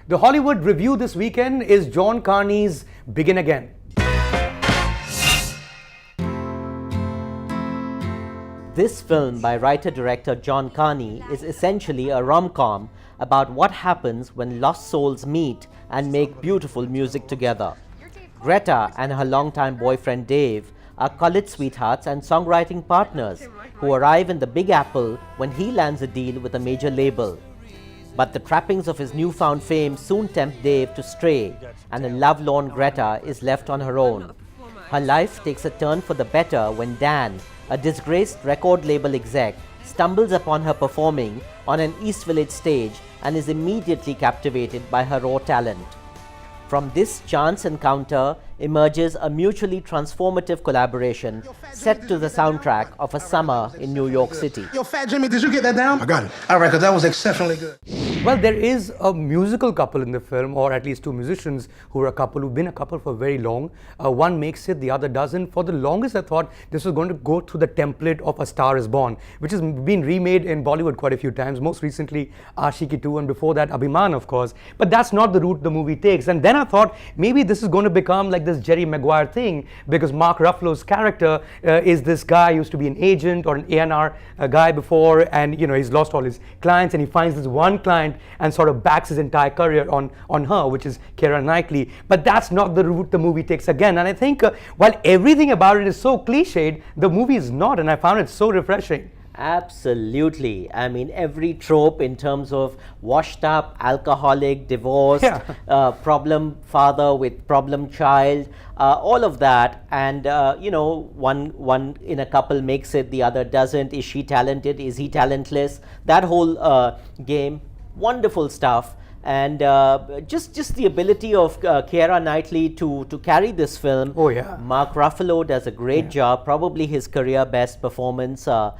The Hollywood Review this weekend is John Carney's Begin Again. This film by writer-director John Carney is essentially a rom-com about what happens when lost souls meet and make beautiful music together. Greta and her longtime boyfriend Dave are college sweethearts and songwriting partners who arrive in the Big Apple when he lands a deal with a major label. But the trappings of his newfound fame soon tempt Dave to stray, and a lovelorn Greta is left on her own. Her life takes a turn for the better when Dan, a disgraced record label exec, stumbles upon her performing on an East Village stage and is immediately captivated by her raw talent. From this chance encounter emerges a mutually transformative collaboration set to the soundtrack of a summer in New York City. Yo, Fat Jimmy, did you get that down? I got it. All right, because that was exceptionally good. Well, there is a musical couple in the film, or at least two musicians who are a couple, who've been a couple for very long. One makes it, the other doesn't. For the longest, I thought this was going to go through the template of A Star Is Born, which has been remade in Bollywood quite a few times, most recently Ashiki 2, and before that Abhiman, of course. But that's not the route the movie takes. And then I thought maybe this is going to become like this Jerry Maguire thing, because Mark Ruffalo's character is this guy who used to be an agent or an A&R guy before, and he's lost all his clients, and he finds this one client and sort of backs his entire career on her, which is Keira Knightley. But that's not the route the movie takes again. And I think while everything about it is so cliched, the movie is not, and I found it so refreshing. Absolutely. I mean, every trope in terms of washed up, alcoholic, divorced, problem father with problem child, all of that. And, one in a couple makes it, the other doesn't. Is she talented? Is he talentless? That whole game, wonderful stuff. And just the ability of Keira Knightley to carry this film. Oh yeah. Mark Ruffalo does a great job, probably his career best performance. Just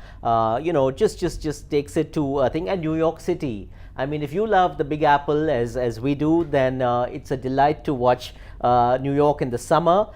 takes it to I think, and New York City. I mean, if you love the Big Apple as we do, then it's a delight to watch New York in the summer.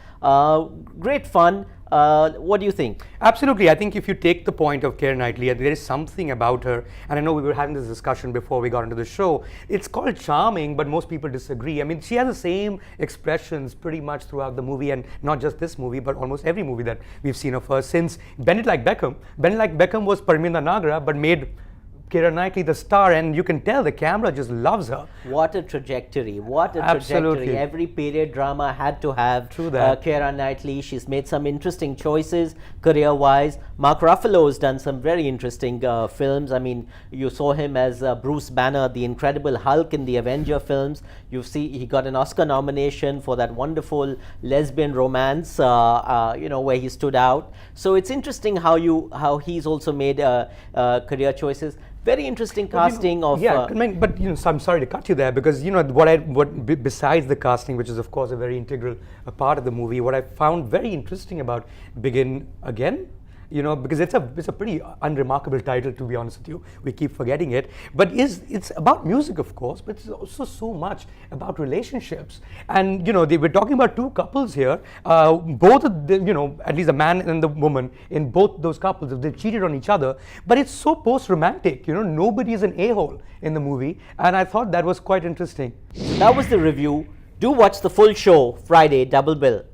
Great fun. What do you think? Absolutely. I think if you take the point of Keira Knightley, there is something about her, and I know we were having this discussion before we got into the show. It's called charming, but most people disagree. I mean, she has the same expressions pretty much throughout the movie, and not just this movie, but almost every movie that we've seen of her since Bend It Like Beckham. Bend It Like Beckham was Parminder Nagra, but made Keira Knightley the star, and you can tell the camera just loves her. What a trajectory, what a Absolutely. trajectory. Every period drama had to have Keira Knightley. She's made some interesting choices career-wise. Mark Ruffalo has done some very interesting films. I mean, you saw him as Bruce Banner, the Incredible Hulk in the Avenger films. You see, he got an Oscar nomination for that wonderful lesbian romance, where he stood out. So it's interesting how he's also made career choices. Very interesting casting of. But so I'm sorry to cut you there, because besides the casting, which is of course a very integral part of the movie, what I found very interesting about Begin Again, because it's a pretty unremarkable title, to be honest with you. We keep forgetting it, but it's about music, of course, but it's also so much about relationships. And they were talking about two couples here, both of the, at least the man and the woman in both those couples, they cheated on each other, but it's so post-romantic. Nobody is an a-hole in the movie, and I thought that was quite interesting. That was the review. Do watch the full show Friday, double bill.